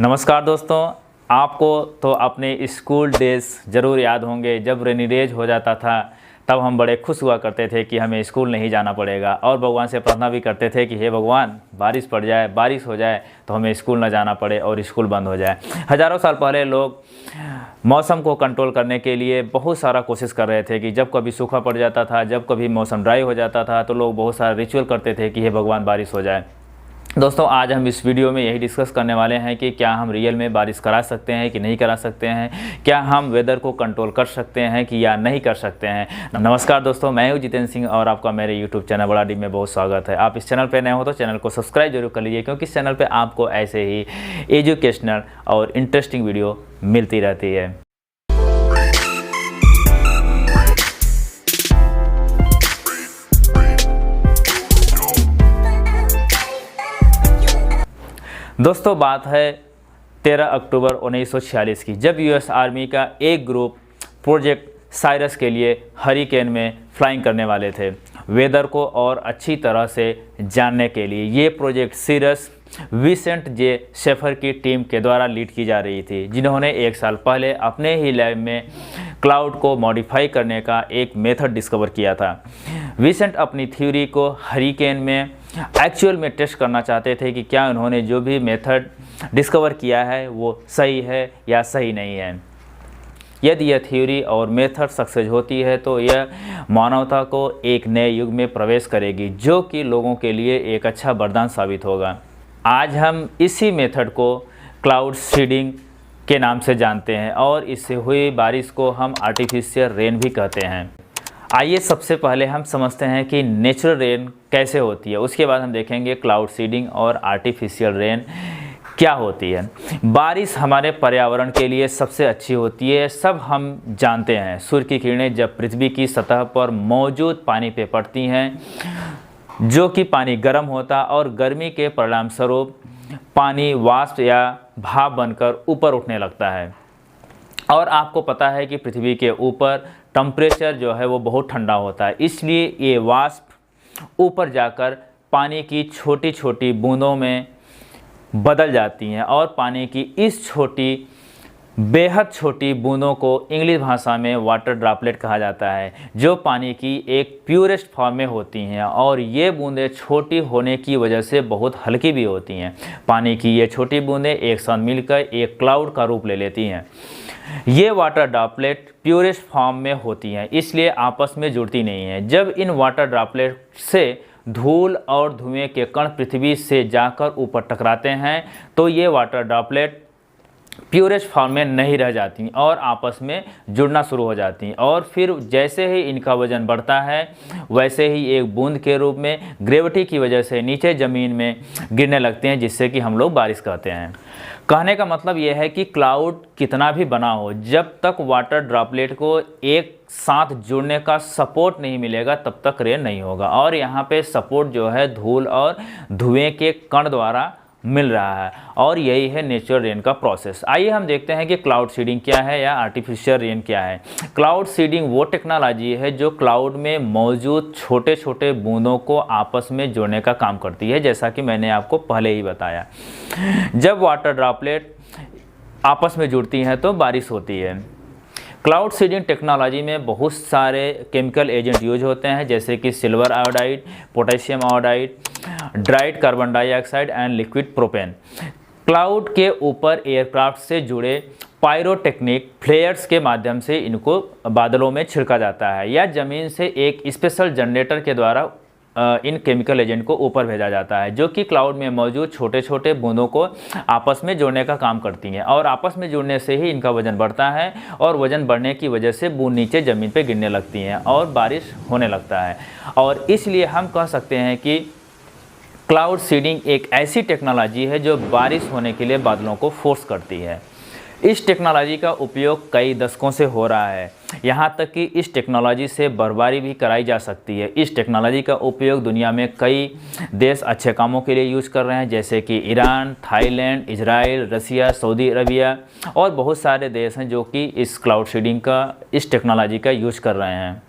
नमस्कार दोस्तों, आपको तो अपने स्कूल डेज ज़रूर याद होंगे। जब रेनी डेज हो जाता था तब हम बड़े खुश हुआ करते थे कि हमें स्कूल नहीं जाना पड़ेगा और भगवान से प्रार्थना भी करते थे कि हे भगवान बारिश पड़ जाए, बारिश हो जाए तो हमें स्कूल ना जाना पड़े और स्कूल बंद हो जाए। हज़ारों साल पहले लोग मौसम को कंट्रोल करने के लिए बहुत सारा कोशिश कर रहे थे कि जब कभी सूखा पड़ जाता था, जब कभी मौसम ड्राई हो जाता था तो लोग बहुत सारा रिचुअल करते थे कि हे भगवान बारिश हो जाए। दोस्तों, आज हम इस वीडियो में यही डिस्कस करने वाले हैं कि क्या हम रियल में बारिश करा सकते हैं कि नहीं करा सकते हैं, क्या हम वेदर को कंट्रोल कर सकते हैं कि या नहीं कर सकते हैं। नमस्कार दोस्तों, मैं हूं जितेंद्र सिंह और आपका मेरे यूट्यूब चैनल बड़ा डी में बहुत स्वागत है। आप इस चैनल पर नए हो तो चैनल को सब्सक्राइब जरूर कर लीजिए, क्योंकि इस चैनल पर आपको ऐसे ही एजुकेशनल और इंटरेस्टिंग वीडियो मिलती रहती है। दोस्तों, बात है 13 अक्टूबर 1946 की, जब यूएस आर्मी का एक ग्रुप प्रोजेक्ट साइरस के लिए हरिकेन में फ्लाइंग करने वाले थे। वेदर को और अच्छी तरह से जानने के लिए ये प्रोजेक्ट साइरस विसेंट जे शेफर की टीम के द्वारा लीड की जा रही थी, जिन्होंने एक साल पहले अपने ही लैब में क्लाउड को मॉडिफाई करने का एक मेथड डिस्कवर किया था। विसेंट अपनी थ्योरी को हरिकेन में एक्चुअल में टेस्ट करना चाहते थे कि क्या उन्होंने जो भी मेथड डिस्कवर किया है वो सही है या सही नहीं है। यदि यह थ्योरी और मेथड सक्सेस होती है तो यह मानवता को एक नए युग में प्रवेश करेगी, जो कि लोगों के लिए एक अच्छा वरदान साबित होगा। आज हम इसी मेथड को क्लाउड सीडिंग के नाम से जानते हैं और इससे हुई बारिश को हम आर्टिफिशियल रेन भी कहते हैं। आइए सबसे पहले हम समझते हैं कि नेचुरल रेन कैसे होती है, उसके बाद हम देखेंगे क्लाउड सीडिंग और आर्टिफिशियल रेन क्या होती है। बारिश हमारे पर्यावरण के लिए सबसे अच्छी होती है, सब हम जानते हैं। सूर्य की किरणें जब पृथ्वी की सतह पर मौजूद पानी पे पड़ती हैं, जो कि पानी गर्म होता और गर्मी के परिणाम स्वरूप पानी वाष्प या भाप बनकर ऊपर उठने लगता है। और आपको पता है कि पृथ्वी के ऊपर टेम्परेचर जो है वो बहुत ठंडा होता है, इसलिए ये वाष्प ऊपर जाकर पानी की छोटी छोटी बूंदों में बदल जाती हैं और पानी की इस छोटी बेहद छोटी बूंदों को इंग्लिश भाषा में वाटर ड्रॉपलेट कहा जाता है, जो पानी की एक प्योरेस्ट फॉर्म में होती हैं और ये बूंदें छोटी होने की वजह से बहुत हल्की भी होती हैं। पानी की ये छोटी बूंदें एक साथ मिलकर एक क्लाउड का रूप ले लेती हैं। ये वाटर ड्रॉपलेट प्योरेस्ट फॉर्म में होती हैं, इसलिए आपस में जुड़ती नहीं हैं। जब इन वाटर ड्रॉपलेट से धूल और धुएं के कण पृथ्वी से जाकर ऊपर टकराते हैं तो ये वाटर ड्रॉपलेट प्योरेस्ट फॉर्म में नहीं रह जाती और आपस में जुड़ना शुरू हो जाती हैं, और फिर जैसे ही इनका वजन बढ़ता है वैसे ही एक बूंद के रूप में ग्रेविटी की वजह से नीचे ज़मीन में गिरने लगते हैं, जिससे कि हम लोग बारिश कहते हैं। कहने का मतलब यह है कि क्लाउड कितना भी बना हो, जब तक वाटर ड्रॉपलेट को एक साथ जुड़ने का सपोर्ट नहीं मिलेगा तब तक रेन नहीं होगा। और यहाँ पे सपोर्ट जो है धूल और धुएं के कण द्वारा मिल रहा है, और यही है नेचुरल रेन का प्रोसेस। आइए हम देखते हैं कि क्लाउड सीडिंग क्या है या आर्टिफिशियल रेन क्या है। क्लाउड सीडिंग वो टेक्नोलॉजी है जो क्लाउड में मौजूद छोटे छोटे बूंदों को आपस में जोड़ने का काम करती है, जैसा कि मैंने आपको पहले ही बताया। जब वाटर ड्रॉपलेट आपस में जुड़ती हैं तो बारिश होती है। क्लाउड सीडिंग टेक्नोलॉजी में बहुत सारे केमिकल एजेंट यूज होते हैं, जैसे कि silver iodide, potassium iodide, dried carbon dioxide and liquid propane. Cloud के ऊपर एयरक्राफ्ट से जुड़े पायरोटेक्निक फ्लेयर्स के माध्यम से इनको बादलों में छिड़का जाता है, या ज़मीन से एक स्पेशल जनरेटर के द्वारा इन केमिकल एजेंट को ऊपर भेजा जाता है, जो कि क्लाउड में मौजूद छोटे छोटे बूंदों को आपस में जोड़ने का काम करती हैं, और आपस में जुड़ने से ही इनका वजन बढ़ता है, और वजन बढ़ने की वजह से बूंद नीचे ज़मीन पे गिरने लगती हैं और बारिश होने लगता है। और इसलिए हम कह सकते हैं कि क्लाउड सीडिंग एक ऐसी टेक्नोलॉजी है जो बारिश होने के लिए बादलों को फोर्स करती है। इस टेक्नोलॉजी का उपयोग कई दशकों से हो रहा है, यहाँ तक कि इस टेक्नोलॉजी से बर्बादी भी कराई जा सकती है। इस टेक्नोलॉजी का उपयोग दुनिया में कई देश अच्छे कामों के लिए यूज़ कर रहे हैं, जैसे कि ईरान, थाईलैंड, इजराइल, रसिया, सऊदी अरबिया और बहुत सारे देश हैं जो कि इस क्लाउड सीडिंग का, इस टेक्नोलॉजी का यूज़ कर रहे हैं।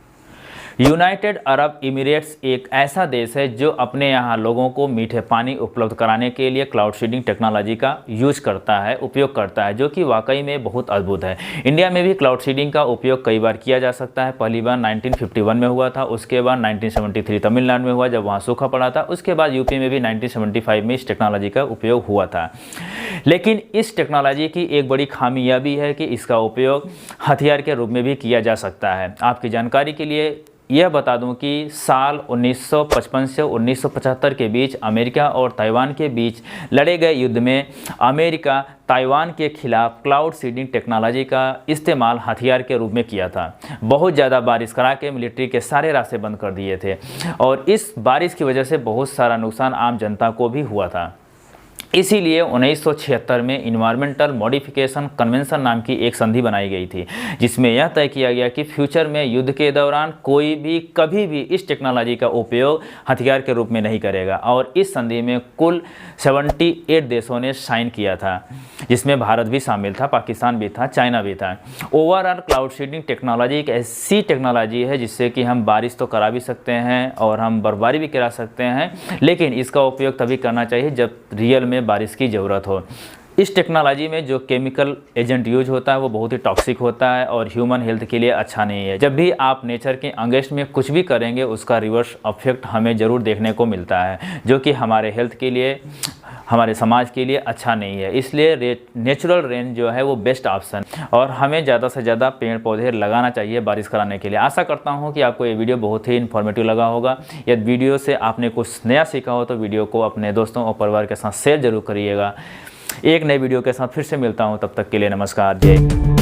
यूनाइटेड अरब इमिरेट्स एक ऐसा देश है जो अपने यहाँ लोगों को मीठे पानी उपलब्ध कराने के लिए क्लाउड सीडिंग टेक्नोलॉजी का यूज करता है, उपयोग करता है, जो कि वाकई में बहुत अद्भुत है। इंडिया में भी क्लाउड सीडिंग का उपयोग कई बार किया जा सकता है। पहली बार 1951 में हुआ था, उसके बाद 1973 तमिलनाडु में हुआ जब वहाँ सूखा पड़ा था, उसके बाद यूपी में भी 1975 में इस टेक्नोलॉजी का उपयोग हुआ था। लेकिन इस टेक्नोलॉजी की एक बड़ी खामी यह भी है कि इसका उपयोग हथियार के रूप में भी किया जा सकता है। आपकी जानकारी के लिए यह बता दूं कि साल 1955 से 1975 के बीच अमेरिका और ताइवान के बीच लड़े गए युद्ध में अमेरिका ताइवान के खिलाफ क्लाउड सीडिंग टेक्नोलॉजी का इस्तेमाल हथियार के रूप में किया था। बहुत ज़्यादा बारिश करा के मिलिट्री के सारे रास्ते बंद कर दिए थे और इस बारिश की वजह से बहुत सारा नुकसान आम जनता को भी हुआ था। इसीलिए 1976 में इन्वायरमेंटल मॉडिफिकेशन कन्वेंशन नाम की एक संधि बनाई गई थी, जिसमें यह तय किया गया कि फ्यूचर में युद्ध के दौरान कोई भी कभी भी इस टेक्नोलॉजी का उपयोग हथियार के रूप में नहीं करेगा। और इस संधि में कुल 78 देशों ने साइन किया था, जिसमें भारत भी शामिल था, पाकिस्तान भी था, चाइना भी था। ओवरऑल क्लाउड सीडिंग टेक्नोलॉजी एक ऐसी टेक्नोलॉजी है जिससे कि हम बारिश तो करा भी सकते हैं और हम बर्फबारी भी करा सकते हैं, लेकिन इसका उपयोग तभी करना चाहिए जब रियल में बारिश की ज़रूरत हो। इस टेक्नोलॉजी में जो केमिकल एजेंट यूज होता है वो बहुत ही टॉक्सिक होता है और ह्यूमन हेल्थ के लिए अच्छा नहीं है। जब भी आप नेचर के अगेंस्ट में कुछ भी करेंगे उसका रिवर्स इफेक्ट हमें ज़रूर देखने को मिलता है, जो कि हमारे हेल्थ के लिए, हमारे समाज के लिए अच्छा नहीं है। इसलिए नेचुरल रेन जो है वो बेस्ट ऑप्शन, और हमें ज़्यादा से ज़्यादा पेड़ पौधे लगाना चाहिए बारिश कराने के लिए। आशा करता हूँ कि आपको ये वीडियो बहुत ही इन्फॉर्मेटिव लगा होगा। यदि वीडियो से आपने कुछ नया सीखा हो तो वीडियो को अपने दोस्तों और परिवार के साथ शेयर जरूर करिएगा। एक नए वीडियो के साथ फिर से मिलता हूँ, तब तक के लिए नमस्कार, जय हिंद।